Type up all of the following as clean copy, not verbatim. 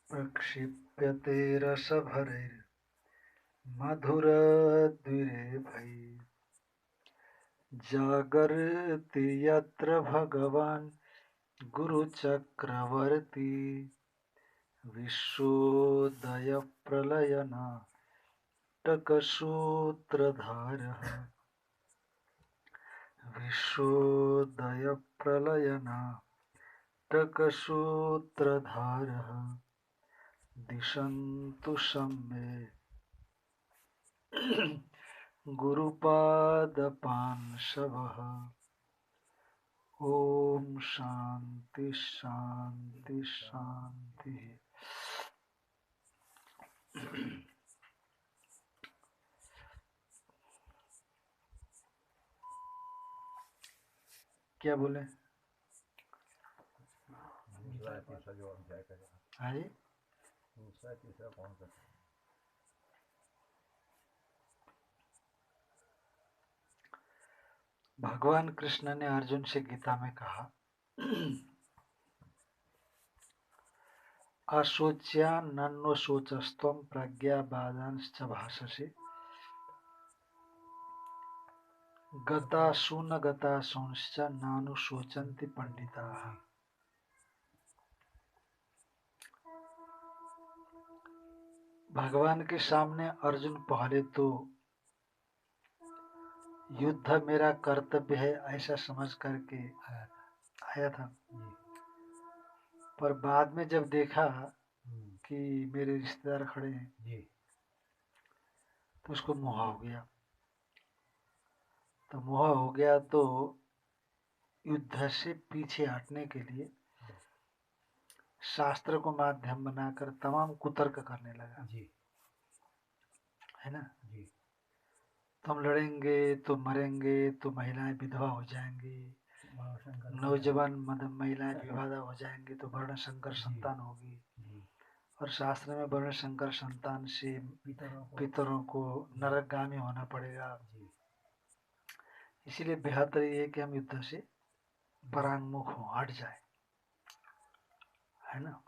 प्रक्षिप्यते रसभरैर्मधुरद्विरेफैः जागर्ति यत्र भगवान् गुरुचक्रवर्ती विश्वोदयप्रलयनाटकसूत्रधारः विश्वोदयप्रलयनाटकसूत्रधारः दिशन्तु सम्मे गुरुपादपांशवः। ओम शांति शांति शांति। क्या बोले? आए भगवान कृष्ण ने अर्जुन से गीता में कहा, अशोच्या नन्नो शोचस्त्वं प्रज्ञावादांश्च भाषसे गतासु न गतासूंश्च नानुशोचन्ति पंडिताः। भगवान के सामने अर्जुन पहले तो युद्ध मेरा कर्तव्य है ऐसा समझ करके आया था, पर बाद में जब देखा कि मेरे रिश्तेदार खड़े हैं तो उसको मोह हो गया। तो मोह हो गया तो युद्ध से पीछे हटने के लिए शास्त्र को माध्यम बनाकर तमाम कुतर्क करने लगा है ना। तो हम लड़ेंगे तो मरेंगे, तो महिलाएं विधवा हो जाएंगी, नौजवान महिलाएं विवादा हो जाएंगी, तो वर्ण संकर संतान होगी, और शास्त्र में वर्ण संकर संतान से पितरों को नरकगामी होना पड़ेगा। इसीलिए बेहतर ये है कि हम युद्ध से परांगमुख हो, हट जाए, है ना।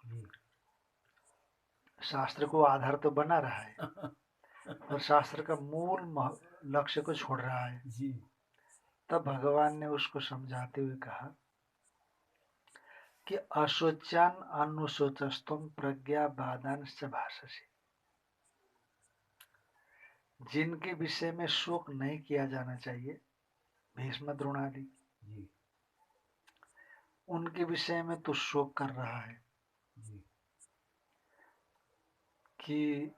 शास्त्र को आधार तो बना रहा है और शास्त्र का मूल लक्ष्य को छोड़ रहा है। तब भगवान ने उसको समझाते हुए कहा कि अशोच्यान अनुशोचस्तुम प्रज्ञावादांश्च भाषसे। जिनके विषय में शोक नहीं किया जाना चाहिए, भीष्म द्रोणादि, उनके विषय में तो शोक कर रहा है कि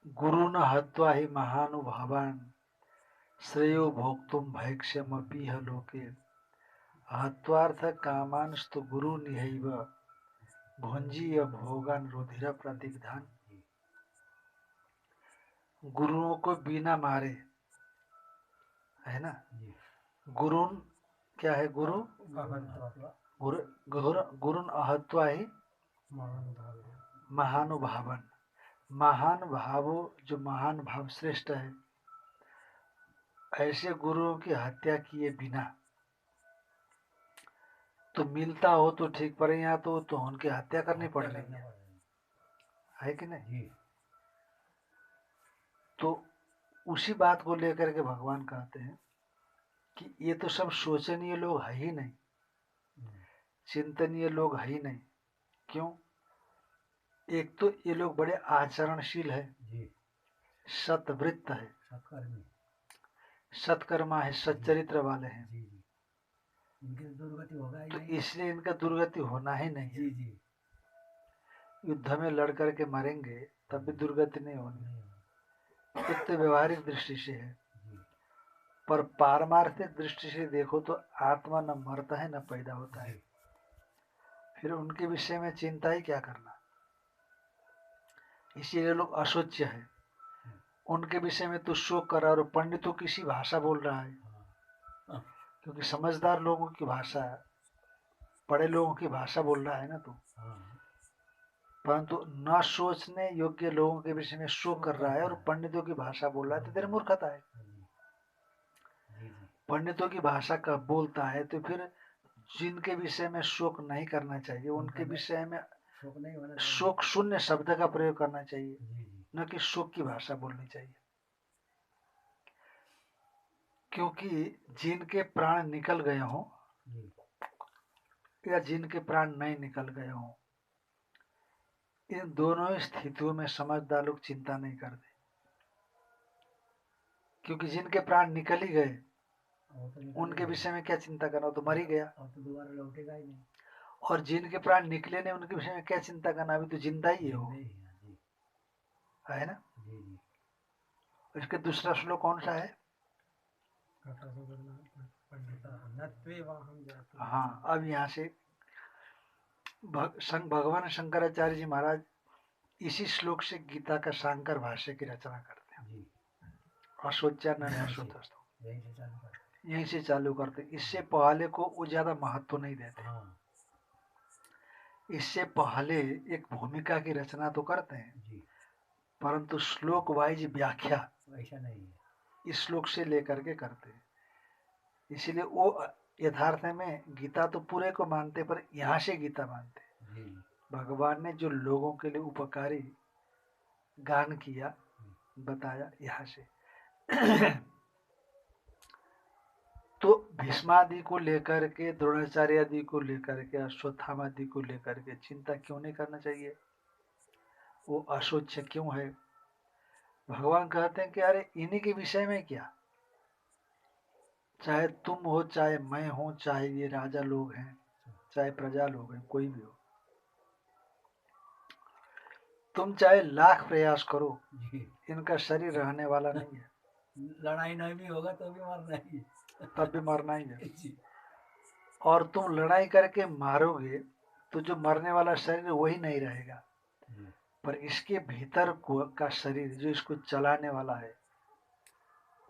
गुरु न हत्वा ही महानुभावान श्रेयो भोक्तुम भैक्ष्यमपीह लोके हत्वार्थ कामांस्तु गुरु निहैव भुंजीय भोगान रुधिर प्रतिग्धान। गुरुओं को बिना मारे, है ना। गुरुन क्या है? गुरु गुरुन अहत्वा ही महानुभावन। महान भावो, जो महान भाव श्रेष्ठ है, ऐसे गुरुओं की हत्या किए बिना तो मिलता हो तो ठीक, पर यहाँ तो उनकी हत्या करनी पड़ रही है कि नहीं। तो उसी बात को लेकर के भगवान कहते हैं कि ये तो सब शोचनीय लोग है ही नहीं, चिंतनीय लोग है ही नहीं। क्यों? एक तो ये लोग बड़े आचरणशील है, सतवृत्त है, सत्कर्मा है, सच्चरित्र वाले हैं, तो इसलिए इनका दुर्गति होना ही नहीं है। युद्ध में लड़ करके मरेंगे तब भी दुर्गति नहीं होनी। एक तो व्यवहारिक दृष्टि से है, पर पारमार्थिक दृष्टि से देखो तो आत्मा न मरता है न पैदा होता है, फिर उनके विषय में चिंता ही क्या करना। इसीलिए लोग अशोच्य है, उनके विषय में तो शोक कर रहा है। और पंडितों किसी भाषा बोल रहा है, क्योंकि समझदार लोगों की भाषा, बड़े लोगों की भाषा बोल रहा है ना। तो परंतु न सोचने योग्य लोगों के विषय में शोक कर रहा है और पंडितों की भाषा बोल रहा है, तो तेरी मूर्खता है। पंडितों की भाषा का बोलता है तो फिर जिनके विषय में शोक नहीं करना चाहिए, उनके विषय में शोक नहीं होना चाहिए। शोक शून्य शब्द का प्रयोग करना चाहिए, न कि शोक की भाषा बोलनी चाहिए। क्योंकि जिनके प्राण निकल गए हों या जिनके प्राण नहीं निकल गए हों, इन दोनों स्थितियों में समझदार लोग चिंता नहीं करते। क्योंकि जिनके प्राण निकल ही गए उनके विषय में क्या चिंता करना, तो मर ही गया। तो दोबारा लौटेगा ही नहीं। और जिनके प्राण निकले नहीं उनके विषय में क्या चिंता करना, अभी तो जिंदा ही है वो, है ना। इसके दूसरा श्लोक कौन सा है? हाँ, अब यहाँ से भगवान शंकराचार्य जी महाराज इसी श्लोक से गीता का शांकर भाष्य की रचना करते हैं। अशोच्यान अशोचस्तु यहीं से चालू करते। इससे पहले को वो ज्यादा महत्व नहीं देते। इससे पहले एक भूमिका की रचना तो करते हैं, परंतु श्लोक वाइज व्याख्या ऐसा नहीं है, इस श्लोक से लेकर के करते हैं। इसीलिए वो यथार्थ में गीता तो पूरे को मानते, पर यहाँ से गीता मानते। भगवान ने जो लोगों के लिए उपकारी गान किया, बताया यहाँ से। तो भीष्मादि को लेकर के, द्रोणाचार्य आदि को लेकर के, अश्वत्थामा आदि को लेकर के चिंता क्यों नहीं करना चाहिए? वो अशोच्य क्यों है? भगवान कहते हैं कि अरे इन्हीं के विषय में क्या, चाहे तुम हो, चाहे मैं हूं, चाहे ये राजा लोग हैं, चाहे प्रजा लोग हैं, कोई भी हो, तुम चाहे लाख प्रयास करो, इनका शरीर रहने वाला नहीं है। लड़ाई नहीं भी होगा तो भी मरना ही है, तब भी मरना ही है। और तुम लड़ाई करके मारोगे तो जो मरने वाला शरीर वही नहीं रहेगा, पर इसके भीतर का शरीर जो इसको चलाने वाला है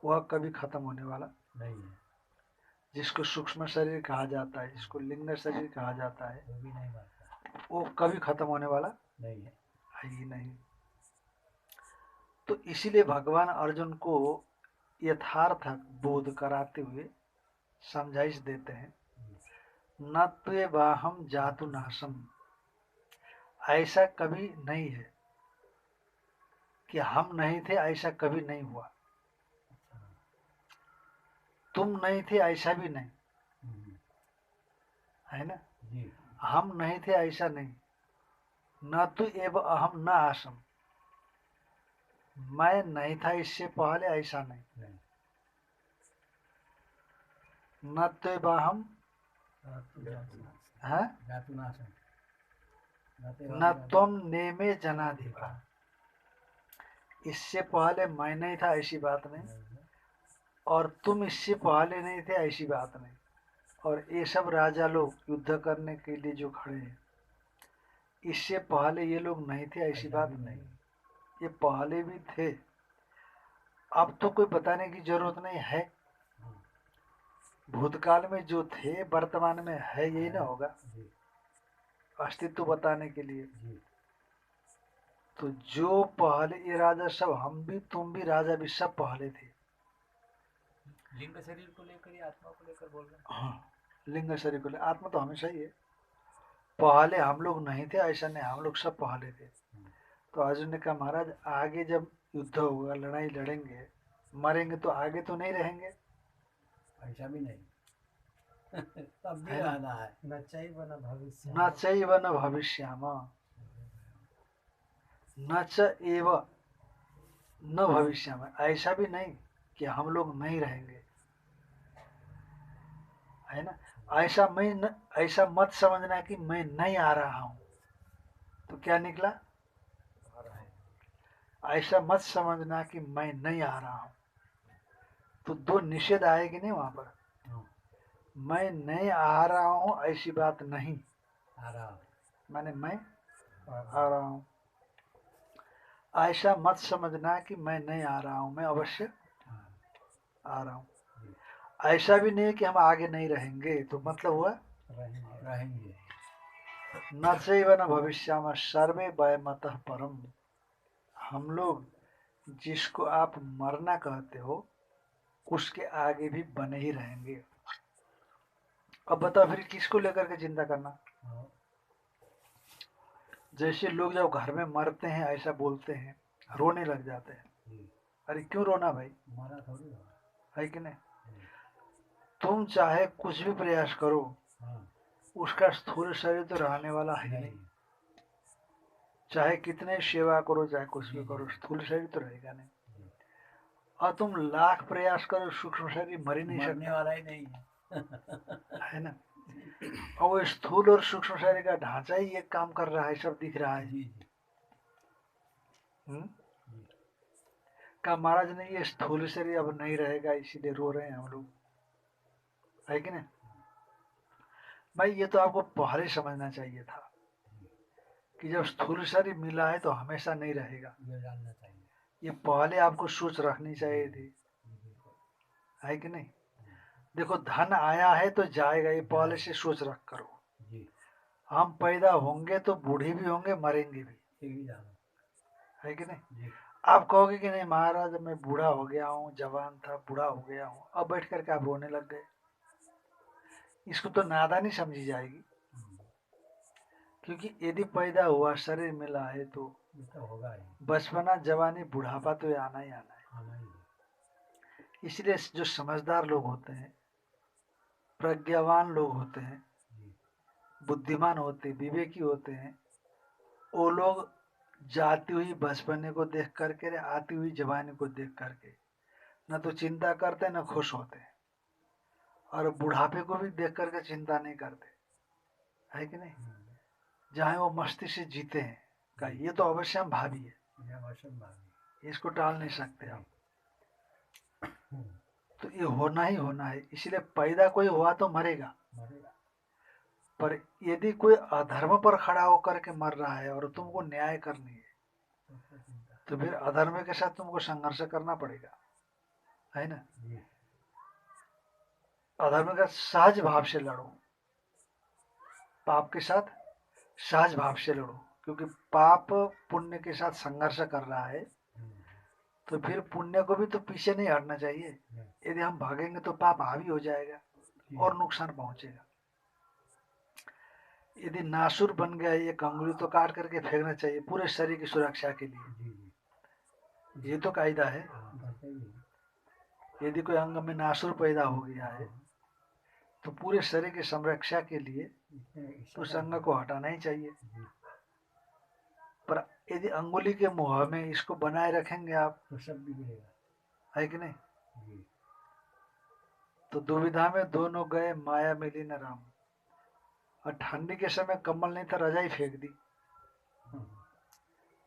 वह कभी खत्म होने वाला नहीं है। जिसको सूक्ष्म शरीर कहा जाता है, जिसको लिंग शरीर कहा जाता है, वो भी नहीं मरता, वो कभी खत्म होने वाला नहीं है ही नहीं। तो इसीलिए भगवान अर्जुन को यथार्थ बोध कराते हुए समझाइश देते हैं, न त्वे वाहम जातु नाशम, ऐसा कभी नहीं है कि हम नहीं थे, ऐसा कभी नहीं हुआ। तुम नहीं थे, ऐसा भी नहीं है ना। हम नहीं थे, ऐसा नहीं। न तो एव अहम न आसम, मैं नहीं था इससे पहले, ऐसा नहीं। न तो वाहम है न तुम नेमे जनाधिपा, इससे पहले मैं नहीं था ऐसी बात नहीं, और तुम इससे पहले नहीं थे ऐसी बात नहीं। और ये सब राजा लोग युद्ध करने के लिए जो खड़े हैं, इससे पहले ये लोग नहीं थे ऐसी बात नहीं, ये पहले भी थे। अब तो कोई बताने की जरूरत नहीं है, भूतकाल में जो थे वर्तमान में है, यही ना होगा अस्तित्व बताने के लिए। तो जो पहले ये राजा सब, हम भी तुम भी राजा भी सब पहले थे। लिंग शरीर को लेकर या आत्मा को लेकर बोल रहे हैं? हाँ, लिंग शरीर को लेकर, आत्मा तो हमेशा ही है। पहले हम लोग नहीं थे ऐसा नहीं, हम लोग सब पहले थे। तो अर्जुन ने कहा महाराज आगे जब युद्ध होगा, लड़ाई लड़ेंगे, मरेंगे तो आगे तो नहीं रहेंगे, ऐसा भी नहीं तब भी रहना है। न चैव न भविष्य, न चैव न भविष्याम, न च एव न भविष्याम, ऐसा भी नहीं कि हम लोग नहीं रहेंगे, है ना। ऐसा मैं न, ऐसा मत समझना कि मैं नहीं आ रहा हूं, तो क्या निकला, ऐसा मत समझना कि मैं नहीं आ रहा हूं, तो दो निषेध आएगी नहीं वहां पर। मैं नहीं आ रहा हूं ऐसी बात नहीं, आ रहा हूं मैंने मैं आ रहा हूं। ऐसा मत समझना कि मैं नहीं आ रहा हूं, मैं अवश्य आ रहा हूं। ऐसा भी नहीं कि हम आगे नहीं रहेंगे, तो मतलब हुआ रहेंगे। न चैव न भविष्याम सर्वे वयमतः परम, हम लोग जिसको आप मरना कहते हो उसके आगे भी बने ही रहेंगे। अब बताओ फिर किसको लेकर के चिंता करना, जैसे लोग जब घर में मरते हैं ऐसा बोलते हैं, रोने लग जाते हैं। अरे क्यों रोना भाई, मरा थोड़ी हो। है कि नहीं? तुम चाहे कुछ भी प्रयास करो, हाँ, उसका स्थूल शरीर तो रहने वाला है नहीं। चाहे कितने सेवा करो, चाहे कुछ भी करो, स्थूल शरीर तो रहेगा नहीं। और तुम लाख प्रयास करो, सूक्ष्म शरीर मर ही नहीं मरने सकता, वाला ही नहीं है ना? और वो स्थूल और सूक्ष्म शरीर का ढांचा ही एक काम कर रहा है, सब दिख रहा है। जी जी। हम्म? का महाराज ने ये स्थूल शरीर अब नहीं रहेगा इसीलिए रो रहे हैं हम लोग, है कि नहीं? भाई ये तो आपको पहले समझना चाहिए था कि जब स्थूल शरीर मिला है तो हमेशा नहीं रहेगा। ये जानना चाहिए। ये पहले आपको सोच रखनी चाहिए थी, है कि नहीं? देखो धन आया है तो जाएगा, ये पहले से सोच रख करो। जी। हम पैदा होंगे तो बूढ़े भी होंगे, मरेंगे भी, ये भी जानो। है कि नहीं? जी। आप कहोगे कि नहीं महाराज मैं बूढ़ा हो गया हूँ, जवान था बूढ़ा हो गया हूँ, अब बैठ करके आप रोने लग गए, इसको तो नादानी समझी जाएगी। क्योंकि यदि पैदा हुआ, शरीर मिला है तो ये तो होगा ही, बचपना जवानी बुढ़ापा तो ये आना ही आना है। आना ही है। इसलिए जो समझदार लोग होते हैं, प्रज्ञावान लोग होते हैं, जी। बुद्धिमान होते हैं, विवेकी होते हैं, वो लोग जाती हुई बचपने को देख करके, आती हुई जवानी को देख करके न तो चिंता करते न खुश होते, और बुढ़ापे को भी देख करके चिंता नहीं करते, है कि नहीं? जहाँ वो मस्ती से जीते हैं, का ये तो अवश्य भावी है, ये अवश्यम भावी। इसको टाल नहीं सकते आप। तो ये होना ही होना है, इसलिए पैदा कोई हुआ तो मरेगा, मरेगा। पर यदि कोई अधर्म पर खड़ा होकर के मर रहा है और तुमको न्याय करनी है तो फिर अधर्म के साथ तुमको संघर्ष करना पड़ेगा, है ना? जी। अधर्म का सहज भाव से लड़ो, पाप के साथ सहज भाव से लड़ो, क्योंकि पाप पुण्य के साथ संघर्ष कर रहा है, तो फिर पुण्य को भी तो पीछे नहीं हटना चाहिए। यदि हम भागेंगे तो पाप हावी हो जाएगा और नुकसान पहुंचेगा। यदि नासुर बन गया एक अंगुली तो काट करके फेंकना चाहिए पूरे शरीर की सुरक्षा के लिए, ये तो कायदा है। यदि कोई अंग में नासुर पैदा हो गया है तो पूरे शरीर की संरक्षा के लिए उस अंग को हटाना ही चाहिए। पर यदि अंगुली के मुंह में इसको बनाए रखेंगे आप तो सब बिगड़ेगा, है कि नहीं? जी। तो दुविधा में दोनों गए, माया मिली न राम। और ठंडी के समय कम्बल नहीं था, रजाई फेंक दी।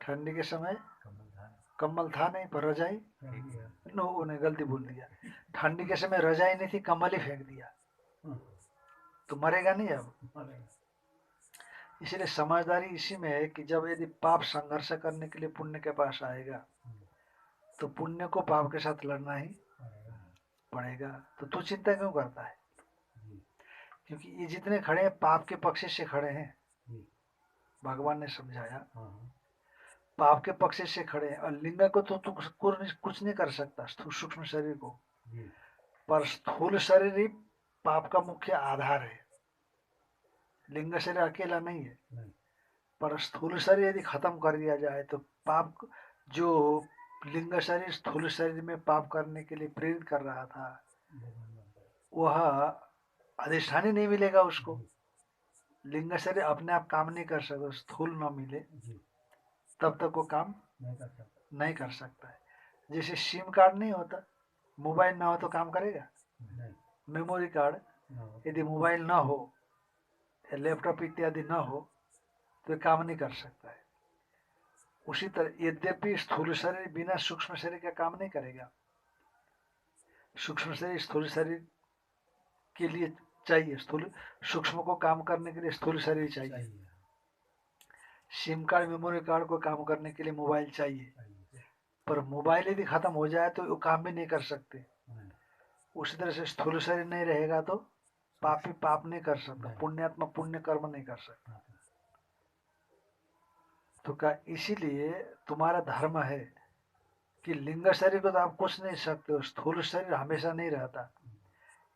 ठंडी के समय कम्बल था नहीं, पर रजाई, नो उन्हें गलती बोल दिया, ठंडी के समय रजाई नहीं थी, कम्बल ही फेंक दिया, तो मरेगा नहीं अब। इसलिए समझदारी इसी में है कि जब यदि पाप संघर्ष करने के लिए पुण्य के पास आएगा तो पुण्य को पाप के साथ लड़ना ही पड़ेगा। तो तू चिंता क्यों करता है? क्योंकि ये जितने खड़े हैं पाप के पक्ष से खड़े हैं, भगवान ने समझाया पाप के पक्ष से खड़े हैं। और लिंग को तो तू कुछ नहीं कर सकता, सूक्ष्म शरीर को, पर स्थूल शरीर ही पाप का मुख्य आधार है। लिंग शरीर अकेला नहीं है, पर स्थूल शरीर यदि खत्म कर दिया जाए तो पाप, जो लिंग शरीर स्थूल शरीर में पाप करने के लिए प्रेरित कर रहा था, वह अधिष्ठान ही नहीं मिलेगा उसको। लिंग शरीर अपने आप काम नहीं कर सकता, स्थूल न मिले तब तक वो काम नहीं कर सकता है। जैसे सिम कार्ड नहीं होता, मोबाइल ना हो तो काम करेगा? मेमोरी कार्ड, यदि मोबाइल ना हो या लैपटॉप इत्यादि ना हो तो ये काम नहीं कर सकता है। उसी तरह यद्यपि स्थूल शरीर बिना सूक्ष्म शरीर का काम नहीं करेगा, सूक्ष्म शरीर स्थूल शरीर के लिए चाहिए, स्थूल सूक्ष्म को काम करने के लिए स्थूल शरीर चाहिए। सिम कार्ड मेमोरी कार्ड को काम करने के लिए मोबाइल चाहिए, पर मोबाइल यदि खत्म हो जाए तो वो काम भी नहीं कर सकते। उसी तरह से स्थूल शरीर नहीं रहेगा तो पापी पाप नहीं कर सकता, पुण्यात्मा पुण्य कर्म नहीं कर सकता। तो क्या इसीलिए तुम्हारा धर्म है कि लिंग शरीर को तो आप कुछ नहीं सकते हो, स्थूल शरीर हमेशा नहीं रहता,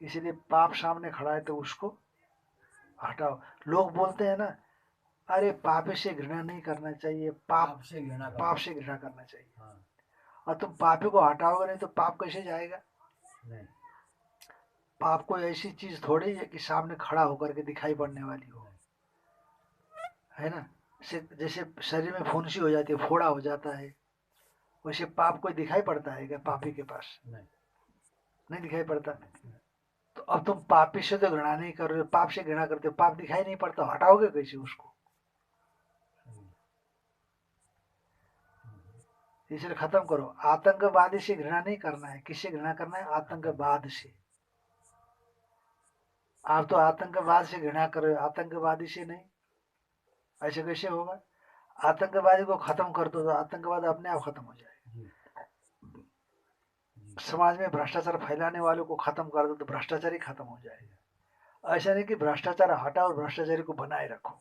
इसीलिए पाप सामने खड़ा है तो उसको हटाओ। लोग बोलते हैं ना अरे पापी से घृणा नहीं करना चाहिए, पाप से घृणा पाप से घृणा करना चाहिए। हाँ और तुम पापी को हटाओगे नहीं तो पाप कैसे जाएगा? नहीं पाप कोई ऐसी चीज थोड़ी है कि सामने खड़ा होकर के दिखाई पड़ने वाली हो, है ना? जैसे शरीर में फुंसी हो जाती है, फोड़ा हो जाता है, वैसे पाप कोई दिखाई पड़ता है क्या पापी के पास? नहीं नहीं दिखाई पड़ता। तो अब तुम पापी से तो घृणा नहीं कर रहे हो, पाप से घृणा करते हो, पाप दिखाई नहीं पड़ता, हटाओगे कैसे उसको? इसलिए खत्म करो। आतंकवादी से घृणा नहीं करना है, किससे घृणा करना है? आतंकवाद से। आप तो आतंकवाद से घृणा कर रहे हो, आतंकवादी से नहीं। ऐसे कैसे होगा? आतंकवादी को खत्म कर दो तो आतंकवाद अपने आप खत्म हो जाएगा। समाज में भ्रष्टाचार फैलाने वालों को खत्म कर दो तो भ्रष्टाचार ही खत्म हो जाएगा। ऐसा नहीं कि भ्रष्टाचार हटाओ और भ्रष्टाचारी को बनाए रखो।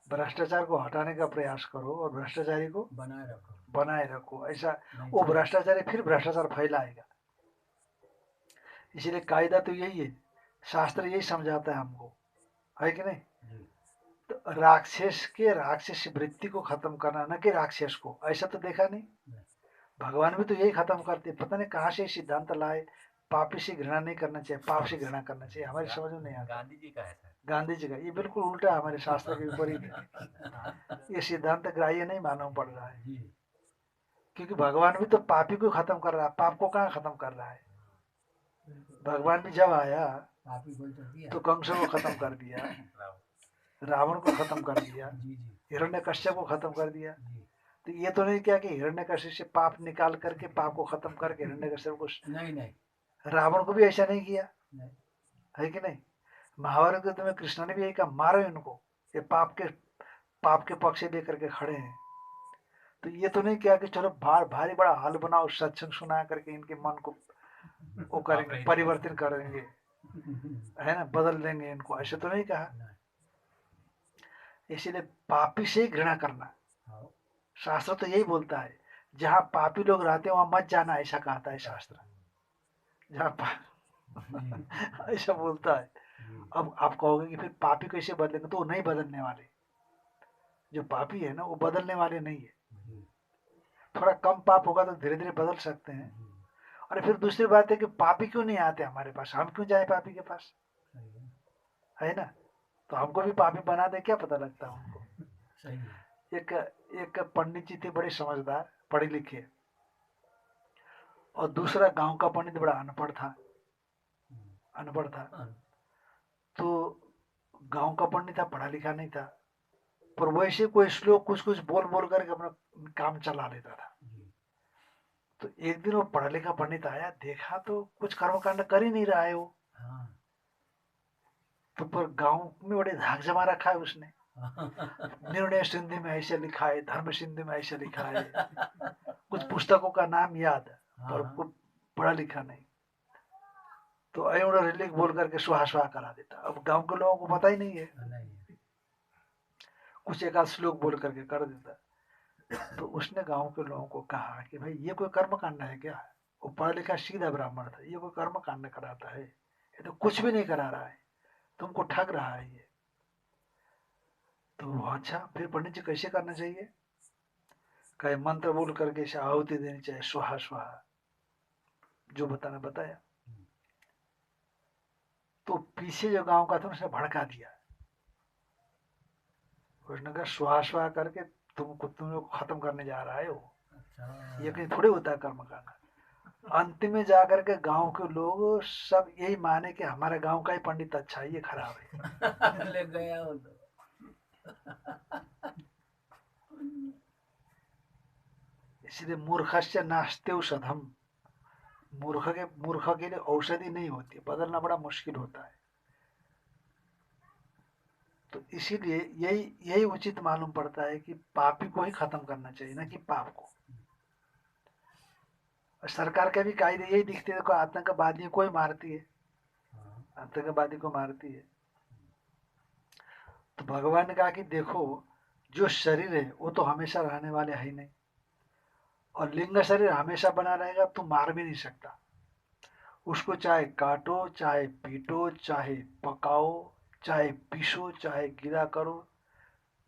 भ्रष्टाचार को हटाने का प्रयास करो और भ्रष्टाचारी को बनाए रखो। ऐसा वो भ्रष्टाचारी फिर भ्रष्टाचार फैलाएगा। इसीलिए कायदा तो यही है, शास्त्र यही समझाता है हमको, है कि नहीं? तो राक्षस के राक्षस वृत्ति को खत्म करना, न कि राक्षस को। ऐसा तो देखा नहीं, भगवान भी तो यही खत्म करते। पता नहीं कहाँ से सिद्धांत लाए, पापी से घृणा नहीं करना चाहिए, पाप से घृणा करना चाहिए। हमारी समझ में नहीं आता। गांधी जी का है सर, गांधी जी का ये बिल्कुल उल्टा है, हमारे शास्त्र के विपरीत है। ये सिद्धांत ग्राह्य नहीं मालूम पड़ रहा है, क्योंकि भगवान भी तो पापी को खत्म कर रहा है, पाप को कहाँ खत्म कर रहा है? भगवान भी जब आया तो कंस को खत्म कर दिया, रावण को खत्म कर दिया, हिरण्यकश्यप को खत्म कर दिया। तो ये तो नहीं किया कि हिरण्यकश्यप से पाप निकाल करके, पाप को खत्म करके हिरण्यकश्यप को, नहीं, रावण को भी ऐसा नहीं किया, है कि नहीं? महाभारत युद्ध में कृष्ण ने भी यही कहा, मारो इनको, ये पाप के पक्ष लेकर के खड़े हैं। तो ये तो नहीं किया कि चलो भारी बड़ा हाल बनाओ, सत्संग सुना करके इनके मन को वो करेंगे, परिवर्तन करेंगे, है ना, बदल देंगे इनको, ऐसे तो नहीं कहा। इसीलिए पापी से ही घृणा करना, शास्त्र तो यही बोलता है। जहाँ पापी लोग रहते हैं वहां मत जाना, ऐसा कहता है शास्त्र। जहाँ ऐसा बोलता है। अब आप कहोगे कि फिर पापी कैसे बदलेंगे? तो वो नहीं बदलने वाले। जो पापी है ना वो बदलने वाले नहीं है। थोड़ा कम पाप होगा तो धीरे धीरे बदल सकते हैं। और फिर दूसरी बात है कि पापी क्यों नहीं आते हमारे पास, हम क्यों जाए पापी के पास, है ना? तो हमको भी पापी बना दे, क्या पता लगता है उनको। एक पंडित जी थे, बड़े समझदार, पढ़े लिखे, और दूसरा गांव का पंडित बड़ा अनपढ़ था। तो गांव का पंडित था, पढ़ा लिखा नहीं था, पर वैसे कोई श्लोक कुछ कुछ बोल बोल करके अपना काम चला लेता था। तो एक दिन वो पढ़ा लिखा पंडित आया, देखा तो कुछ कर्मकांड कर ही नहीं रहा है वो। तो पर गांव में बड़े धाक जमा रखा है उसने। निर्णय सिंधु में ऐसे लिखा है, धर्म सिंधु में ऐसे लिखा है, कुछ पुस्तकों का नाम याद है पर कुछ पढ़ा लिखा नहीं। तो एवं रिलीक बोल करके सुहा सुहा करा देता। अब गांव के लोगों को पता ही नहीं है, कुछ एक आध श्लोक बोल करके कर देता। तो उसने गांव के लोगों को कहा कि भाई ये कोई कर्म कांड है क्या? वो पढ़ा लिखा सीधा ब्राह्मण था, ये कोई कर्म कांड कराता है? ये तो कुछ भी नहीं करा रहा है, तुमको ठग रहा है ये। तो अच्छा फिर पंडित जी कैसे करना चाहिए? कहे मंत्र बोल करके इसे आहुति देनी चाहिए, स्वाहा स्वाहा, जो बताना बताया। तो पीछे जो गांव का था उसने भड़का दिया, उसने कहा स्वाहा स्वाहा करके तुम खत्म करने जा रहा है हो, ये कहीं थोड़े होता है कर्म कांड। अंतिम में जाकर के गांव के लोग सब यही माने कि हमारे गांव का ही पंडित अच्छा है, ये खराब है। ले गया वो तो। इसलिए मूर्खस्य नास्ते औषधम, मूर्ख के लिए औषधि नहीं होती, बदलना बड़ा मुश्किल होता है। तो इसीलिए यही उचित मालूम पड़ता है कि पापी को ही खत्म करना चाहिए, ना कि पाप को। सरकार का भी कायदे यही दिखते हैं, आतंकवादियों को ही मारती है, आतंकवादी को मारती है। तो भगवान ने कहा कि देखो जो शरीर है वो तो हमेशा रहने वाले है ही नहीं, और लिंग शरीर हमेशा बना रहेगा, तो मार भी नहीं सकता उसको। चाहे काटो, चाहे पीटो, चाहे पकाओ, चाहे पीसो, चाहे गिरा करो,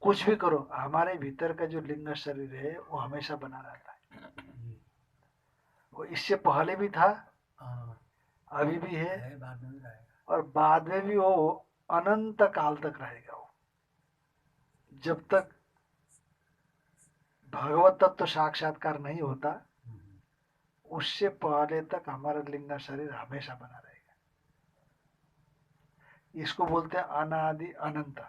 कुछ भी करो, हमारे भीतर का जो लिंग शरीर है वो हमेशा बना रहता है। वो इससे पहले भी था, हाँ, अभी भी है, बाद में भी रहेगा। और बाद में भी वो अनंत काल तक रहेगा। वो जब तक भगवत तत्व साक्षात्कार नहीं होता, उससे पहले तक हमारा लिंग शरीर हमेशा बना रहेगा। इसको बोलते हैं अनादि अनंत।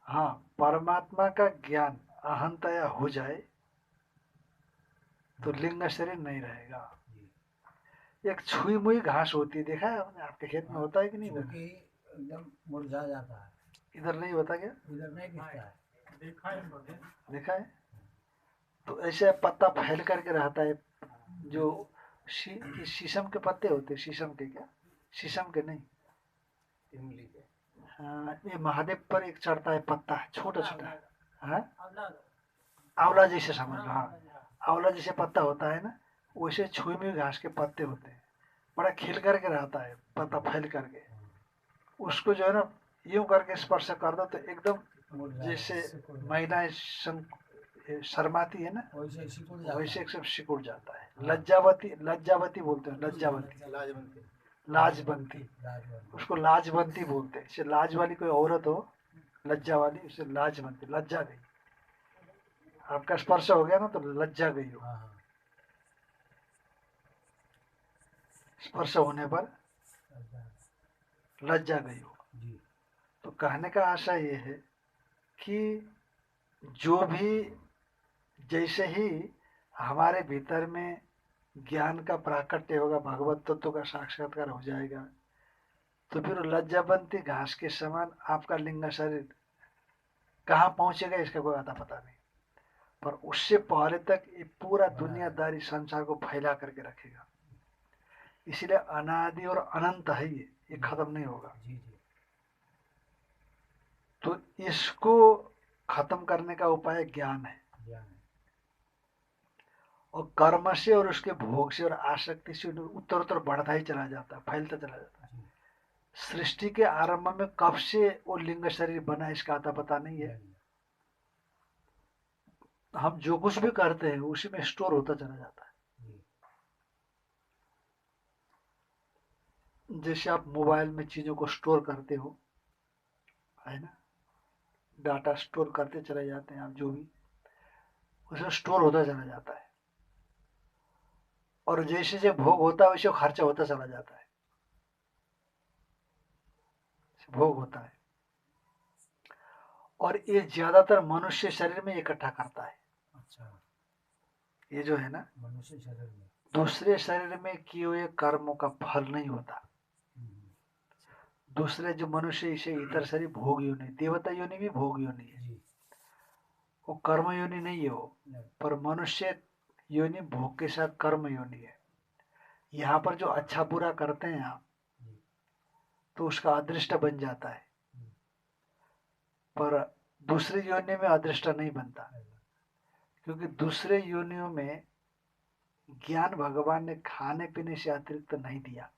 हाँ, परमात्मा का ज्ञान अहंतया हो जाए तो लिंग शरीर नहीं रहेगा। एक छुई मुई घास होती है, देखा है आपने? आपके खेत में होता है कि नहीं? क्योंकि एकदम मुरझा जाता है। इधर नहीं होता क्या? इधर नहीं दिखता है। देखा है? तो ऐसे पत्ता फैल करके रहता है। जो शीशम के पत्ते होते हैं, शीशम के, क्या शीशम के नहीं, इमली के। हाँ, ये महादेव पर एक चढ़ता है पत्ता, छोटा छोटा, हाँ, आंवला जैसे समझ लो। हाँ, आंवला जैसे पत्ता होता है ना, वैसे छुई हुई घास के पत्ते होते हैं, बड़ा खिल करके रहता है पत्ता फैल करके। उसको जो है ना, यूं करके स्पर्श कर दो तो एकदम जैसे महिलाएं शर्माती है ना, वैसे एकदम सिकुड़ जाता है। लज्जावती, लज्जावती बोलते हैं, लज्जावती, लाजबंती, उसको लाजबंती बोलते हैं। जैसे लाज वाली कोई औरत हो, लज्जा वाली, उसे लाजबंती, लज्जा गई। आपका स्पर्श हो गया ना तो लज्जा गई हो, स्पर्श होने पर लज्जा गई हो। तो कहने का आशय ये है कि जो भी, जैसे ही हमारे भीतर में ज्ञान का प्राकट्य होगा, भगवत तत्व का साक्षात्कार हो जाएगा, तो फिर लज्जाबंती घास के समान आपका लिंग शरीर कहाँ पहुंचेगा इसका कोई आता पता नहीं। पर उससे पहले तक ये पूरा दुनियादारी संसार को फैला करके रखेगा। इसलिए अनादि और अनंत है, ये खत्म नहीं होगा। तो इसको खत्म करने का उपाय ज्ञान है। और कर्म से और उसके भोग से और आसक्ति से उत्तर उत्तर बढ़ता ही चला जाता है, फैलता चला जाता है। सृष्टि के आरंभ में कब से वो लिंग शरीर बना इसका आता पता नहीं है। हम जो कुछ भी करते हैं उसी में स्टोर होता चला जाता है। जैसे आप मोबाइल में चीजों को स्टोर करते हो, है ना, डाटा स्टोर करते चले जाते हैं आप, जो भी उसमें स्टोर होता चला जाता है। और जैसे जैसे भोग होता है वैसे खर्चा होता चला जाता है, भोग होता है। और ये ज्यादातर मनुष्य शरीर में इकट्ठा करता है। अच्छा, ये जो है ना, मनुष्य शरीर में दूसरे शरीर में किए हुए कर्मों का फल नहीं होता। दूसरे जो मनुष्य, इसे इतर शरीर भोग योनि, देवता योनि भी भोग योनि है, वो कर्म योनि नहीं है वो। पर मनुष्य योनि भोग के साथ कर्म योनि है। यहाँ पर जो अच्छा बुरा करते हैं आप, तो उसका अदृष्ट बन जाता है। पर दूसरी योनि में अदृष्ट नहीं बनता, क्योंकि दूसरे योनियों में ज्ञान भगवान ने खाने पीने से अतिरिक्त नहीं दिया।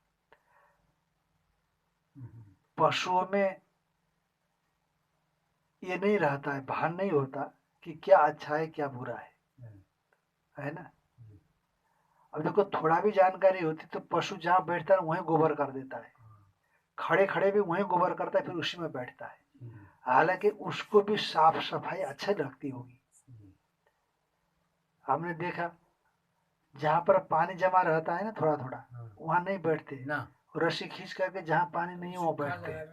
पशुओं में ये नहीं रहता है, भान नहीं होता कि क्या अच्छा है क्या बुरा है ना। अब देखो, थोड़ा भी जानकारी होती तो पशु जहाँ बैठता है वहीं गोबर कर देता है, खड़े खड़े भी वहीं गोबर करता है, फिर उसी में बैठता है। हालांकि उसको भी साफ सफाई अच्छी लगती होगी। हमने देखा जहाँ पर पानी जमा रहता है ना थोड़ा थोड़ा, वहां नहीं बैठते ना, रस्सी खींच करके जहाँ पानी नहीं है वहां बैठते हैं।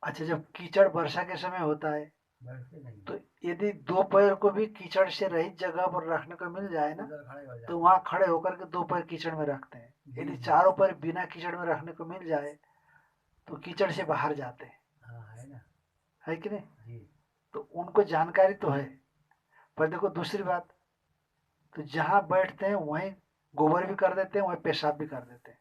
अच्छा, जब कीचड़ वर्षा के समय होता है तो यदि दो पैर को भी कीचड़ से रहित जगह पर रखने को मिल जाए ना, तो वहां खड़े होकर के दो पैर कीचड़ में रखते हैं। यदि चारों पैर बिना कीचड़ में रखने को मिल जाए तो कीचड़ से बाहर जाते हैं, है कि नहीं? तो उनको जानकारी तो है। पर देखो दूसरी बात, तो जहां बैठते हैं वहीं गोबर भी कर देते हैं, वहीं पेशाब भी कर देते हैं।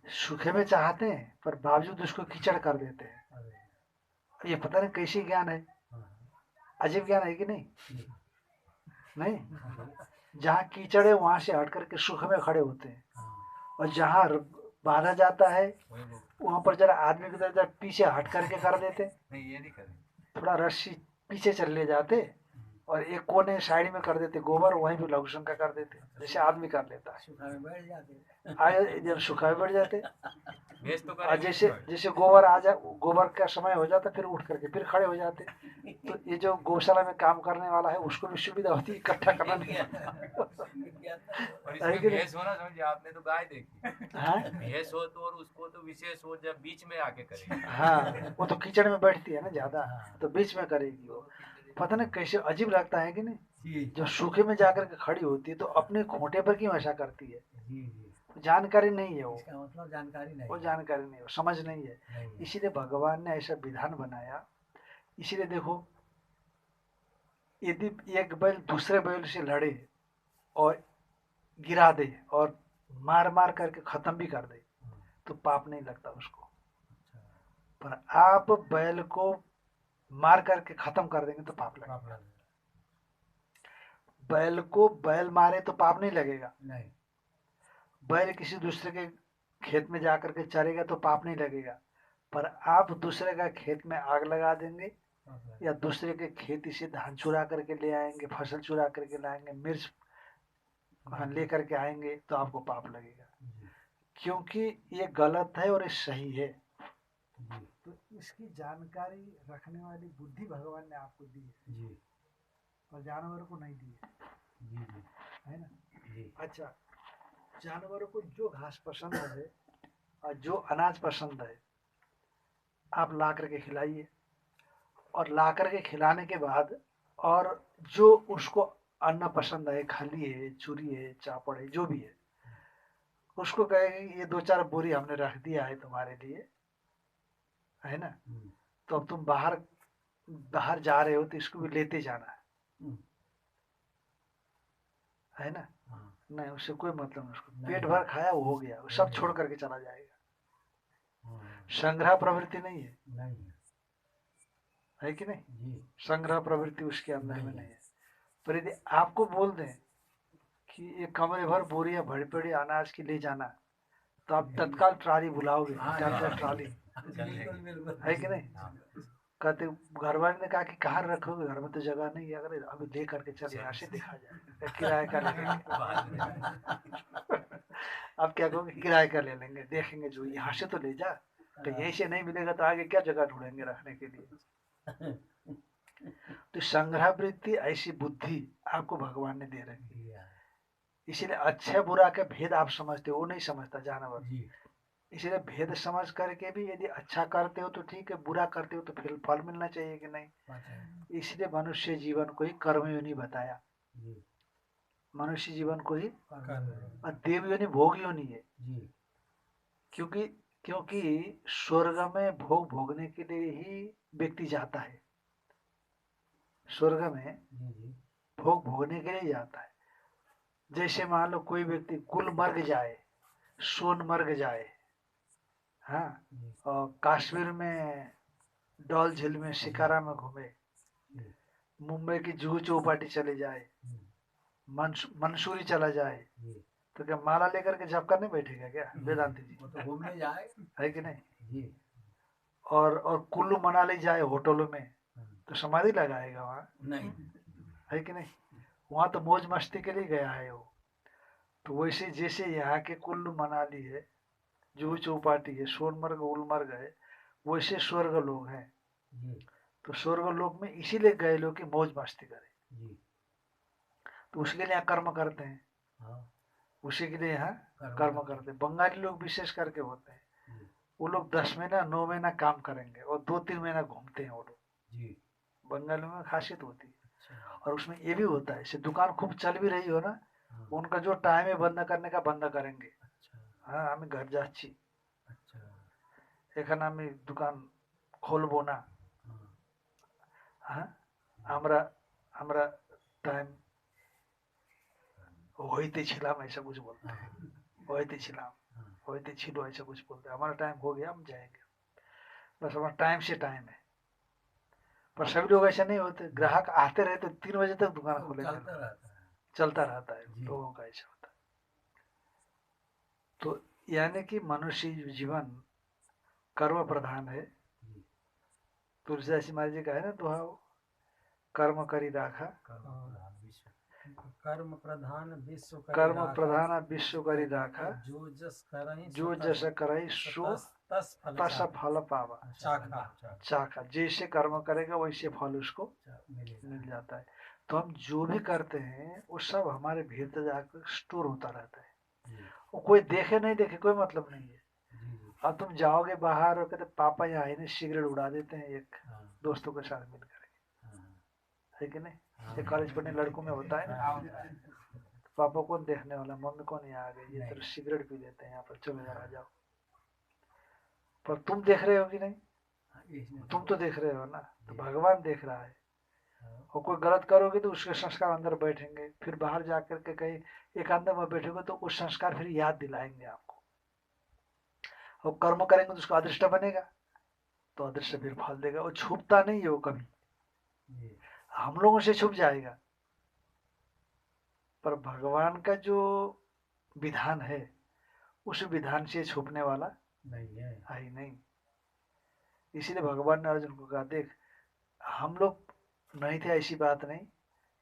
सूखे में चाहते हैं पर बावजूद उसको कीचड़ कर देते हैं। ये पता नहीं कैसी ज्ञान है, अजीब ज्ञान है कि नहीं? नहीं, जहाँ कीचड़ है वहां से हट करके सुख में खड़े होते हैं, और जहाँ बांधा जाता है, वही वो वहां पर जरा आदमी की तरह जरा पीछे हट करके कर देते, नहीं, ये नहीं करें। थोड़ा रस्सी पीछे चल ले जाते और एक कोने साइड में कर देते गोबर, वहीं पे लघु शंका कर देते जैसे आदमी कर लेता है। सुखा में बैठ जाते। आए जब सुखा में बैठ जाते, भेज तो और करेंगे जैसे इसमें। जैसे गोबर आ जाए, गोबर का समय हो जाता फिर उठ करके फिर खड़े हो जाते। तो ये जो गौशाला में काम करने वाला है उसको भी सुविधा होती है इकट्ठा करना नहीं पड़ता। और है इसमें कि नहीं? भैंस होना समझिए, आपने तो गाय देखी, हाँ भैंस हो तो और उसको तो विशेष हो जब बीच में आके करेंगे। हाँ, वो तो कीचड़ में बैठती है ना ज्यादा, तो बीच में करेगी वो। पता नहीं कैसे अजीब लगता है कि नहीं, जी जो सूखे में जाकर के खड़ी होती है तो अपने खोटे पर क्यों ऐसा करती है? जी जी। जानकारी नहीं है वो, इसका मतलब जानकारी नहीं वो है। जानकारी नहीं है, वो समझ नहीं है। नहीं है। इसीलिए भगवान ने ऐसा विधान बनाया। इसीलिए देखो, यदि एक बैल दूसरे बैल से लड़े और गिरा दे और मार मार करके खत्म भी कर दे तो पाप नहीं लगता उसको। अच्छा, पर आप बैल को मार करके खत्म कर देंगे तो पाप लगेगा। पाप लगेगा। बैल को बैल मारे तो पाप नहीं लगेगा। नहीं। बैल किसी दूसरे के खेत में जाकर के चरेगा तो पाप नहीं लगेगा। पर आप दूसरे का खेत में आग लगा देंगे पाप लगेगा। या दूसरे के खेती से धान चुरा करके ले आएंगे, फसल चुरा करके लाएंगे, मिर्च ले करके आएंगे तो आपको पाप लगेगा, जी क्योंकि ये गलत है और ये सही है। जी तो इसकी जानकारी रखने वाली बुद्धि भगवान ने आपको दी है जी और जानवरों को नहीं दी है, जी जी है ना? जी। अच्छा, जानवरों को जो घास पसंद है और जो अनाज पसंद है आप ला करके खिलाइए, और ला करके खिलाने के बाद और जो उसको अन्न पसंद है, खली है, चूरी है, चापड़ है, जो भी है, उसको कहेंगे ये 2-4 बोरी हमने रख दिया है तुम्हारे लिए, है ना? तो अब तुम बाहर बाहर जा रहे हो तो इसको भी लेते जाना है ना? हाँ। नहीं, उससे कोई मतलब नहीं, उसको नहीं। पेट भर खाया वो हो गया, वो सब छोड़ करके चला जाएगा। हाँ, संग्रह प्रवृत्ति नहीं है, नहीं है। है कि नहीं? जी संग्रह प्रवृत्ति उसके अंदर में नहीं नहीं है। पर यदि आपको बोल दें कि एक कमरे भर बोरी या भरी पड़ी अनाज की ले जाना, तो आप तत्काल ट्राली बुलाओगे, हाँ, 4-4 ट्राली, बिल्कुल बिल्कुल। है कि नहीं? हाँ। कहते घर वाले ने कहा कि कहाँ रखोगे, घर में तो जगह नहीं है, अगर अभी ले करके चले यहाँ से देखा जाएगा, किराए का लेंगे। आप क्या कहोगे, किराए का ले लेंगे, देखेंगे जो यहाँ से तो ले जा, तो यहीं से नहीं मिलेगा तो आगे क्या जगह ढूंढेंगे रखने के लिए। तो संग्रह वृत्ति ऐसी बुद्धि आपको भगवान ने दे रखी है। दिया है। इसीलिए अच्छा बुरा का भेद आप समझते हो, वो नहीं समझता जानवर। जी इसलिए भेद समझ करके भी यदि अच्छा करते हो तो ठीक है, बुरा करते हो तो फिर फल मिलना चाहिए कि नहीं? पाँच है। इसलिए मनुष्य जीवन को ही कर्म योनि बताया, जी मनुष्य जीवन को ही, कर्म। और देव योनि भोग योनि है। जी क्योंकि क्योंकि स्वर्ग में भोग भोगने के लिए ही व्यक्ति जाता है, स्वर्ग में जी जी भोग भोगने के लिए जाता है। जैसे मान लो कोई व्यक्ति गुलमर्ग जाए, सोनमर्ग जाए, हाँ, जी और कश्मीर में डॉल झील में शिकारा में घूमे, जी मुंबई की जुहू चौपाटी चले जाए, मंसूरी चला जाए, जी। तो क्या माला लेकर के जप करने बैठेगा क्या वेदांति जी? वो तो घूमने जाए। है कि नहीं? जी और कुल्लू मनाली जाए होटलों में तो समाधि लगाएगा वहाँ, नहीं। है कि नहीं? वहाँ तो मौज मस्ती के लिए गया है वो। तो वैसे जैसे यहाँ के कुल्लू मनाली है, जुहू चौपाटी है, सोनमर्ग गुलमर्ग है, वैसे स्वर्ग लोग हैं। जी तो स्वर्ग लोक में इसीलिए गए लोग कि मौज मस्ती करें, जी तो उसके लिए यहाँ कर्म करते हैं, हाँ उसी के लिए यहाँ कर्म कर्म करते हैं। बंगाली लोग विशेष करके होते हैं, जी वो लोग 10 महीना 9 महीना काम करेंगे और 2-3 महीना घूमते हैं वो लोग। जी। बंगालियों में खासियत होती है। अच्छा और उसमें ये भी होता है, जैसे दुकान खूब चल भी रही हो ना, हाँ, उनका जो टाइम है बंद करने का बंद करेंगे। अच्छा हाँ, আমি घर যাচ্ছি, अच्छा এখানে আমি দোকান খুলবো না, हाँ হ্যাঁ, আমরা আমরা টাইম হইতেছিলাম ऐसा कुछ बोलते हैं, হইতেছিলাম, हाँ होते छिलो ऐसा कुछ बोलते हैं। हमारा टाइम हो गया, हम जाएंगे, बस हमारा टाइम से टाइम है। पर सभी लोग ऐसे नहीं होते, ग्राहक आते रहते 3 बजे तक दुकान वो खोलेंगे, चलता रहता है। चलता रहता है, जी। लोगों का ऐसा होता है। तो यानी कि मनुष्य जीवन कर्म प्रधान है। जी। तुलसीदास जी महाराज जी का है ना दोहा, कर्म करी राखा, कर्म प्रधान विश्व करी कर्म राखा, प्रधान विश्व करी राखा, जो जस करहि जो जस करई सो तस फल तस फल पावा। चाखा चाखा, जैसे कर्म करेगा वैसे फल उसको मिलेगा। मिल जाता है। तो हम जो भी करते हैं वो सब हमारे भीतर जाकर स्टोर होता रहता है। जी वो कोई देखे नहीं देखे कोई मतलब नहीं है। जी जी। अब तुम जाओगे बाहर और कहते पापा यहाँ आए नहीं, सिगरेट उड़ा देते हैं एक हाँ दोस्तों के साथ मिलकर, हाँ है कि नहीं? हाँ। ये कॉलेज पढ़ने लड़कों में होता है ना, पापा कौन देखने वाला, मम्मी कौन यहाँ आ गई, ये नहीं। तो सिगरेट पी लेते हैं यहाँ पर, चलो यार आ जाओ। पर तुम देख रहे हो कि नहीं? तुम तो देख रहे हो ना, तो भगवान देख रहा है। और कोई गलत करोगे तो उसके संस्कार अंदर बैठेंगे, फिर बाहर जाकर के कहीं एकांत में बैठोगे तो उस संस्कार फिर याद दिलाएंगे आपको। और कर्म करेंगे तो उसका अदृष्ट बनेगा, तो अदृष्ट फिर फल देगा। वो छुपता नहीं है वो कभी, हम लोगों से छुप जाएगा, पर भगवान का जो विधान है उस विधान से छुपने वाला नहीं है। ही नहीं। इसीलिए भगवान ने अर्जुन को कहा, देख हम लोग नहीं थे ऐसी बात नहीं,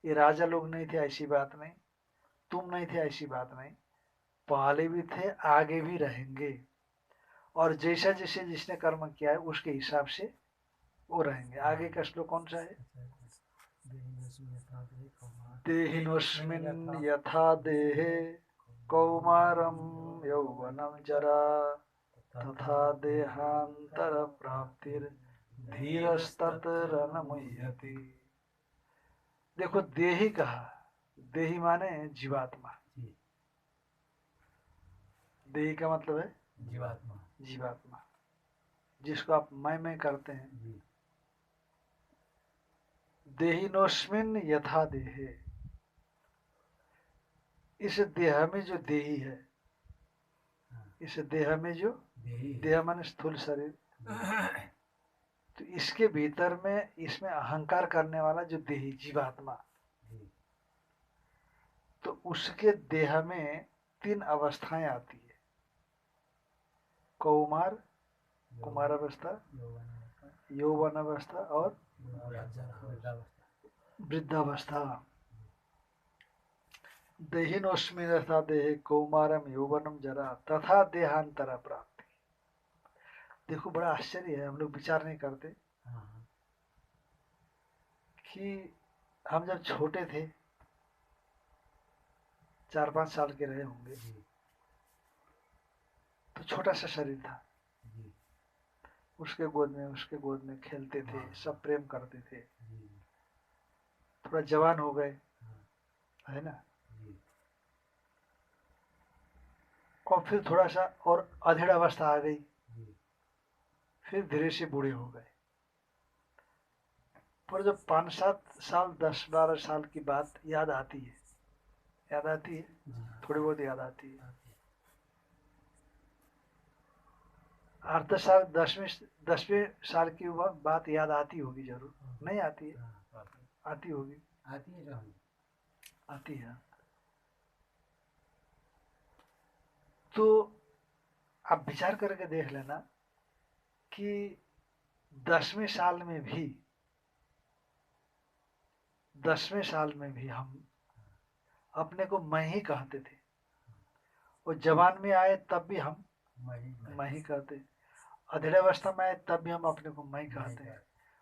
ये राजा लोग नहीं थे ऐसी बात नहीं, तुम नहीं थे ऐसी बात नहीं, पहले भी थे आगे भी रहेंगे। और जैसा जैसे जिसने कर्म किया है उसके हिसाब से वो रहेंगे। आगे का श्लोक कौन सा है? देहिनोस्मिन् यथा देहे कौमारं यौवनं जरा तथा देहांतर प्राप्तिर धीरस्तत्र न मुह्यति। देखो देही कहा, देही माने जीवात्मा। देही का मतलब है जीवात्मा। जीवात्मा, जिसको आप मैं करते हैं। देहिनोस्मिन् यथा देहे, इस देह में जो देही है, इस देह में जो देह माने स्थूल शरीर, तो इसके भीतर में इसमें अहंकार करने वाला जो देही जीवात्मा, तो उसके देह में 3 अवस्थाएं आती है। कौमार, कुमार अवस्था, यौवन अवस्था और वृद्धावस्था। देहिनोस्मिन् यथा देहे कौमारम यौवनम जरा तथा देहांतर प्राप्ति। देखो बड़ा आश्चर्य है, हम लोग विचार नहीं करते कि हम जब छोटे थे, 4-5 साल के रहे होंगे, तो छोटा सा शरीर था, उसके गोद में खेलते थे, सब प्रेम करते थे। थोड़ा जवान हो गए, है ना, और फिर थोड़ा सा और अधेड़ अवस्था आ गई, फिर धीरे से बूढ़े हो गए। पर जब 5-7 साल 10-12 साल की बात याद आती है, थोड़ी बहुत याद आती है। 8-10 साल 10वें साल की बात याद आती होगी, जरूर नहीं आती है? आती होगी, आती है। तो आप विचार करके देख लेना कि 10वें साल में भी हम अपने को मैं ही कहते थे, और जवान में आए तब भी हम मैं ही कहते, अधेड़ अवस्था में आए तब भी हम अपने को मैं कहते हैं,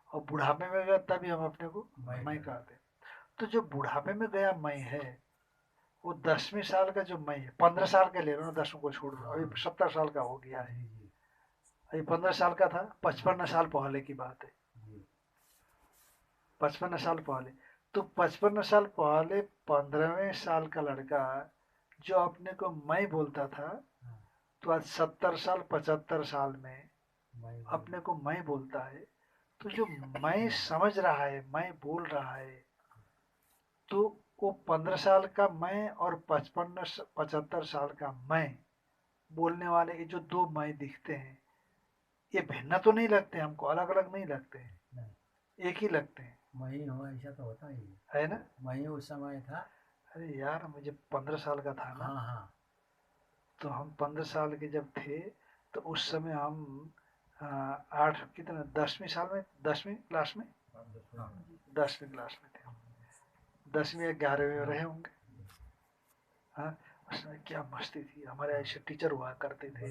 और बुढ़ापे में गए तब भी हम अपने को मैं कहते। तो जो बुढ़ापे में गया मैं है, वो 10वें साल का जो मैं है, 15 साल का ले लो ना, 10वें को छोड़ दो, अभी 70 साल का हो गया है, अभी 15 साल का था, 55 साल पहले की बात है, 55 साल पहले। तो 55 साल पहले 15वें साल का लड़का जो अपने को मैं बोलता था, तो आज 70 साल 75 साल में अपने को मैं बोलता है। तो जो मैं समझ रहा है, मैं बोल रहा है, तो वो 15 साल का मैं और 75 साल का मैं बोलने वाले ये जो 2 मैं दिखते हैं, ये भिन्न तो नहीं लगते हमको, अलग अलग नहीं लगते हैं, एक ही लगते हैं। वही हो, ऐसा तो होता ही है ना? वही उस समय था। अरे यार मुझे 15 साल का था ना, हाँ हाँ तो हम 15 साल के जब थे तो उस समय हम 8 कितने 10वीं साल में 10वीं क्लास में 10वीं क्लास में थे, 10वीं या 11वीं में रहे होंगे। हाँ, उसमें क्या मस्ती थी। हमारे ऐसे टीचर हुआ करते थे,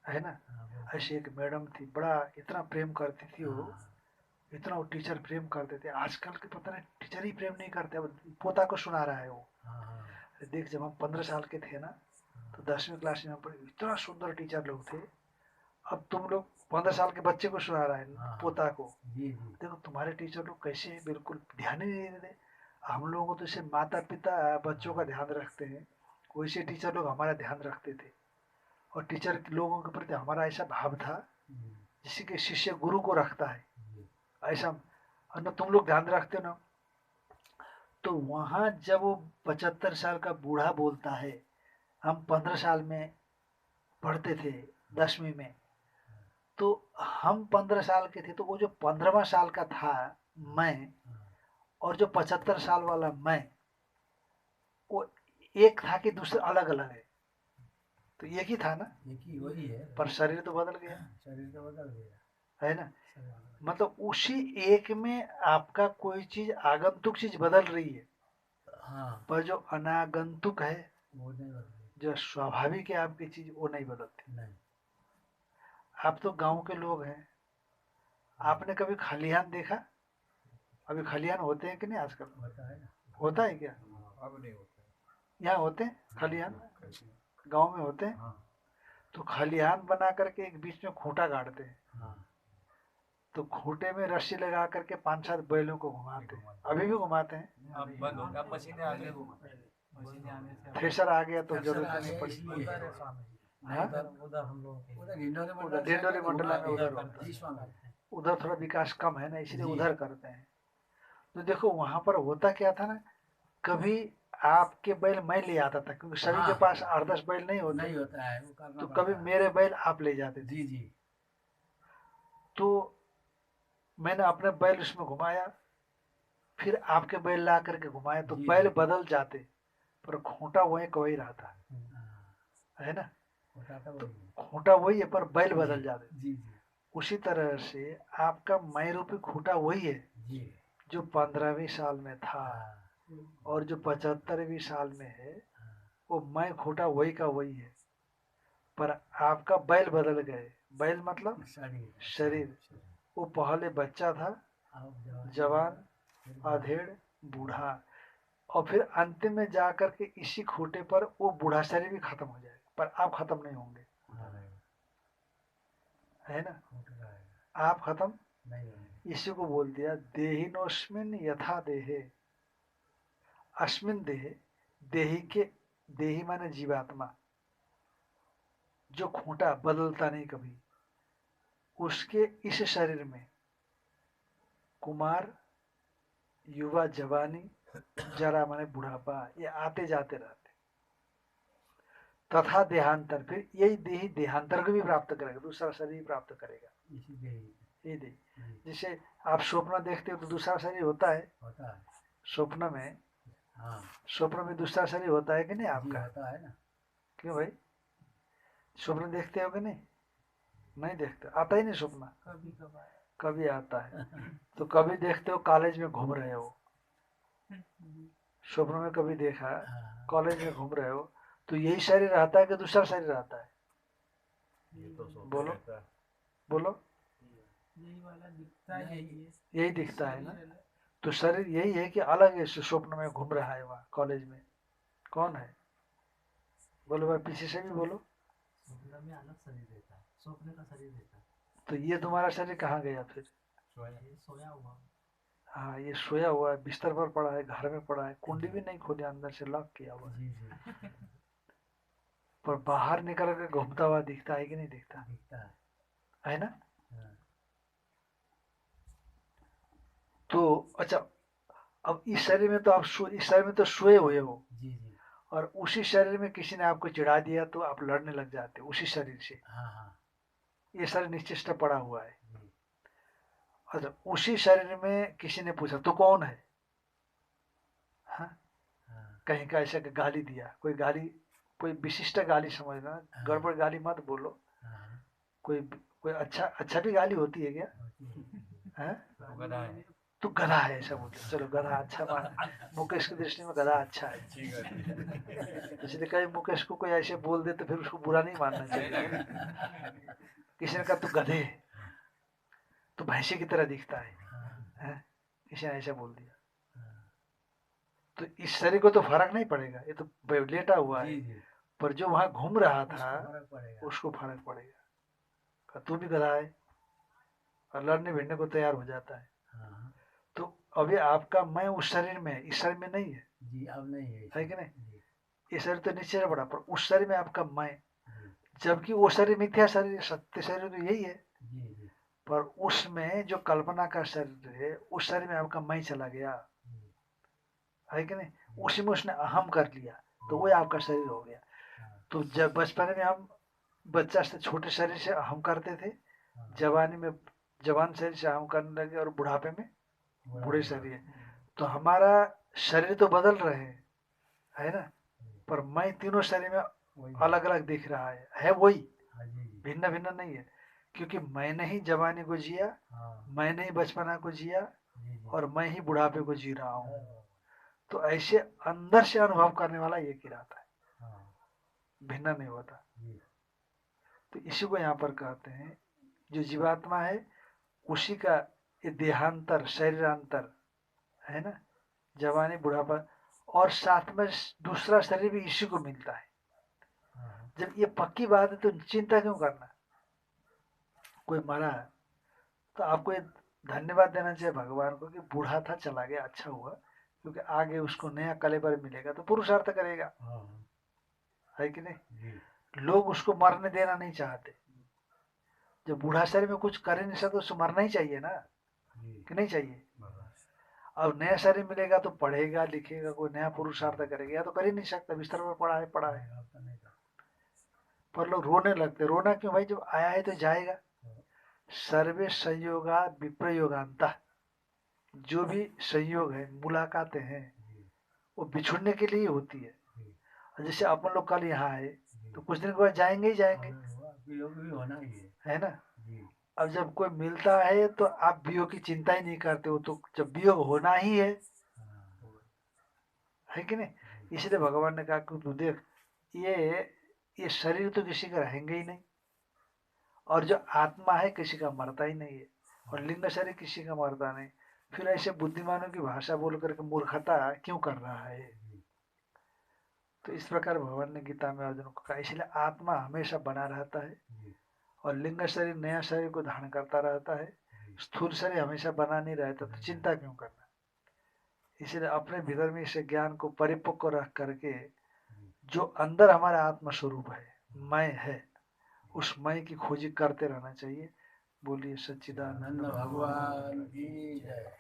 है ना। ऐसे एक मैडम थी, बड़ा इतना प्रेम करती थी वो, इतना वो टीचर प्रेम करते थे। आजकल के पता नहीं टीचर ही प्रेम नहीं करते, अब पोता को सुना रहा है वो। देख, जब हम 15 साल के थे ना तो 10वीं क्लास में हम पढ़े, इतना सुंदर टीचर लोग थे। अब तुम लोग 15 साल के बच्चे को सुना रहा है, पोता को। देखो तुम्हारे टीचर लोग कैसे हैं, बिल्कुल ध्यान ही नहीं देते। हम लोगों को तो जैसे माता पिता बच्चों का ध्यान रखते हैं, वैसे टीचर लोग हमारा ध्यान रखते थे। और टीचर लोगों के प्रति हमारा ऐसा भाव था जैसे कि शिष्य गुरु को रखता है, ऐसा। और न तुम लोग ध्यान रखते हो ना। तो वहाँ जब वो 75 साल का बूढ़ा बोलता है, हम 15 साल में पढ़ते थे 10वीं में, तो हम 15 साल के थे, तो वो जो 15वां साल का था मैं, और जो 75 साल वाला मैं, वो एक था कि दूसरे अलग अलग है? तो एक ही था ना, एक ही वही है, पर शरीर तो बदल गया, शरीर तो बदल गया, है ना। मतलब उसी एक में आपका कोई चीज, आगंतुक चीज बदल रही है, हाँ, पर जो अनागंतुक है, वो नहीं बदल रही, जो स्वाभाविक है आपकी चीज, वो नहीं बदलती। नहीं। आप तो गांव के लोग हैं, आपने कभी खलिहान देखा? अभी खलिहान होते हैं कि नहीं आजकल? होता है ना, होता है क्या? अब नहीं होता है। यहाँ होते हैं खलिहान, गांव में होते हैं। तो खलिहान बना करके एक बीच में खूंटा गाड़ते हैं, तो खूंटे में रस्सी लगा करके 5-7 बैलों को घुमाते हैं। अभी भी घुमाते हैं। अब बंद होगा, मशीनें आ गई। थ्रेशर आ गया तो जरूरत नहीं पड़ी। हाँ? उधर हम लोग उधर ढिंडोरी मंडला में उधर होता है। उधर थोड़ा विकास कम है ना, इसलिए उधर करते हैं। तो देखो वहां पर होता क्या था ना, कभी आपके बैल मैं ले आता था, क्योंकि सभी के पास 8-10 बैल नहीं होते, नहीं होता है, वो करना तो पड़ता कभी है। मेरे बैल आप ले जाते थे। जी जी, तो मैंने अपने बैल उसमें घुमाया, फिर आपके बैल ला करके घुमाया, तो जी, बैल जी। बदल जाते, पर खूंटा वही का वही रहता है ना। होता था तो वही, खूंटा वही है, पर बैल बदल जाते। जी जी उसी तरह से आपका मैं रूपी खूंटा वही है, जी, जो 15वीं साल में था और जो 75वीं साल में है, वो मैं खूंटा वही का वही है, पर आपका बैल बदल गए। बैल मतलब शरीर। वो पहले बच्चा था, जवान, अधेड़, बूढ़ा, और फिर अंतिम में जाकर के इसी खूंटे पर वो बूढ़ा शरीर भी खत्म हो जाएगा, पर आप खत्म नहीं होंगे, है ना। आप खत्म नहीं होंगे। इसी को बोल दिया देहिनोस्मिन यथा देहे, अस्मिन देहे, देही के, देही माने जीवात्मा, जो खूंटा बदलता नहीं कभी, उसके इस शरीर में कुमार, युवा, जवानी, जरा माने बुढ़ापा, ये आते जाते रहते। तथा देहांतर, फिर यही देही देहांतर को भी प्राप्त करेगा, दूसरा शरीर प्राप्त करेगा। इसी देही, यही देही, जैसे आप स्वप्न देखते हो तो दूसरा शरीर होता है होता है, स्वप्न में। हाँ स्वप्न में दूसरा शरीर होता है कि नहीं जी, आपका? होता है ना, क्यों भाई, स्वप्न देखते हो कि नहीं? नहीं देखते, आता ही नहीं स्वप्न, कभी कभार कभी आता है। तो कभी देखते हो कॉलेज में घूम रहे हो, स्वप्न में कभी देखा कॉलेज में घूम रहे हो, तो यही शरीर रहता है कि दूसरा शरीर रहता है? ये तो सोते बोलो रहता है। बोलो, यही वाला दिखता है, यही दिखता है ना। तो शरीर यही है कि अलग है, स्वप्न में घूम रहा है वहाँ कॉलेज में, कौन है? बोलो भाई, पीछे से भी बोलो। स्वप्न में अलग शरीर रहता है, स्वप्न का शरीर रहता है, तो ये तुम्हारा शरीर कहाँ गया फिर? ये सोया हुआ, हाँ, ये सोया हुआ है, बिस्तर पर पड़ा है, घर में पड़ा है, कुंडी भी नहीं खोली, अंदर से लॉक किया हुआ है, जी जी, पर बाहर निकल कर घूमता हुआ दिखता है कि नहीं दिखता दिखता है ना। हाँ। तो अच्छा, अब इस शरीर में तो आप इस शरीर में तो सोए हुए हो, जी जी, और उसी शरीर में किसी ने आपको चिढ़ा दिया तो आप लड़ने लग जाते हो उसी शरीर से। हाँ हाँ, ये शरीर निश्चिष्ट पड़ा हुआ है। जी, अच्छा, उसी शरीर में किसी ने पूछा तो कौन है? हाँ, हाँ, कहीं का ऐसा गाली दिया, कोई गाली कोई विशिष्ट गाली समझना, गड़बड़ गाली मत बोलो। हाँ, कोई कोई अच्छा भी गाली होती है क्या? है तो गधा है। तू गधा है ऐसा बोलते, चलो गधा अच्छा मान, मुकेश की दृष्टि में गधा अच्छा है। ठीक है। इसलिए कहीं मुकेश को कोई ऐसे बोल दे तो फिर उसको बुरा नहीं मानना चाहिए। किसी ने कहा तू गधे है, तू भैंसे की तरह दिखता है, किसी ने ऐसा बोल दिया तो इस शरीर को तो फर्क नहीं पड़ेगा, ये तो लेटा हुआ है, जी जी, पर जो वहां घूम रहा था उसको फर्क पड़ेगा। उसको फर्क पड़ेगा। कहा, तू भी गधा है, और लड़ने भिड़ने को तैयार हो जाता है। हाँ तो अभी आपका मैं उस शरीर में है, इस शरीर में नहीं है, जी, अब नहीं है है कि नहीं? जी ये शरीर तो नीचे से बड़ा, पर उस शरीर में आपका मैं, जी जबकि वो शरीर मिथ्या शरीर, सत्य शरीर तो यही है, जी जी पर उसमें जो कल्पना का शरीर है उस शरीर में आपका मैं चला गया, जी, है कि नहीं? उसी में उसने अहम कर लिया, तो वो आपका शरीर हो गया। हाँ तो जब बचपन में हम बच्चा से छोटे शरीर से अहम करते थे, हाँ, जवानी में जवान शरीर से अहम करने लगे, और बुढ़ापे में बड़ा बूढ़े बड़ा। शरीर। तो हमारा शरीर तो बदल रहे हैं, है ना, पर मैं तीनों शरीर में वही अलग अलग दिख रहा है वही, हाँ जी जी, भिन्न भिन्न नहीं है, क्योंकि मैंने ही जवानी को जिया, हाँ मैंने ही बचपना को जिया, जी जी, और मैं ही बुढ़ापे को जी रहा हूँ। हाँ, तो ऐसे अंदर से अनुभव करने वाला एक ही रहता है, हाँ भिन्न नहीं होता। जी, तो इसी को यहाँ पर कहते हैं, जो जीवात्मा है उसी का ये देहांतर, शरीरांतर, है ना, जवानी बुढ़ापा, और साथ में दूसरा शरीर भी इसी को मिलता है। हाँ जब ये पक्की बात है तो चिंता क्यों करना? कोई मरा है तो आपको ये धन्यवाद देना चाहिए भगवान को कि बूढ़ा था चला गया, अच्छा हुआ, क्योंकि आगे उसको नया कलेबर मिलेगा तो पुरुषार्थ करेगा, हाँ है कि नहीं? जी लोग उसको मरने देना नहीं चाहते। जब बूढ़ा शरीर में कुछ कर ही नहीं सकता उसको मरना ही चाहिए ना, जी, कि नहीं चाहिए? बस, अब नया शरीर मिलेगा तो पढ़ेगा लिखेगा, कोई नया पुरुषार्थ करेगा, या तो कर ही नहीं सकता, बिस्तर पर पड़ा है पड़ा है। आप तो नहीं कर, पर लोग रोने लगते, रोना क्यों भाई, जब आया है तो जाएगा। सर्वे संयोगा विप्रयोगांता, जो भी संयोग है, मुलाकातें हैं, जी वो बिछुड़ने के लिए ही होती है। जी और जैसे अपन लोग कल यहाँ आए जी, तो कुछ दिन के बाद जाएंगे ही जाएंगे, वियोग भी होना ही है ना? जी, अब जब कोई मिलता है तो आप वियोग की चिंता ही नहीं करते हो, तो जब वियोग होना ही हाँ है कि नहीं? जी, इसलिए भगवान ने कहा कि तू देख, ये शरीर तो किसी का रहेंगे ही नहीं, और जो आत्मा है किसी का मरता ही नहीं है, और लिंग शरीर किसी का मरता नहीं, फिर ऐसे बुद्धिमानों की भाषा बोल करके मूर्खता क्यों कर रहा है? जी तो इस प्रकार भगवान ने गीता में अर्जुन को कहा, इसलिए आत्मा हमेशा बना रहता है, जी और लिंग शरीर नया शरीर को धारण करता रहता है, स्थूल शरीर हमेशा बना नहीं रहता, तो चिंता क्यों करना? इसलिए अपने भीतर में इस ज्ञान को परिपक्व रख करके जो अंदर हमारा आत्म स्वरूप है, मैं है, उस मैं की खोजी करते रहना चाहिए। बोलिए सच्चिदानंद नंद भगवान की जय।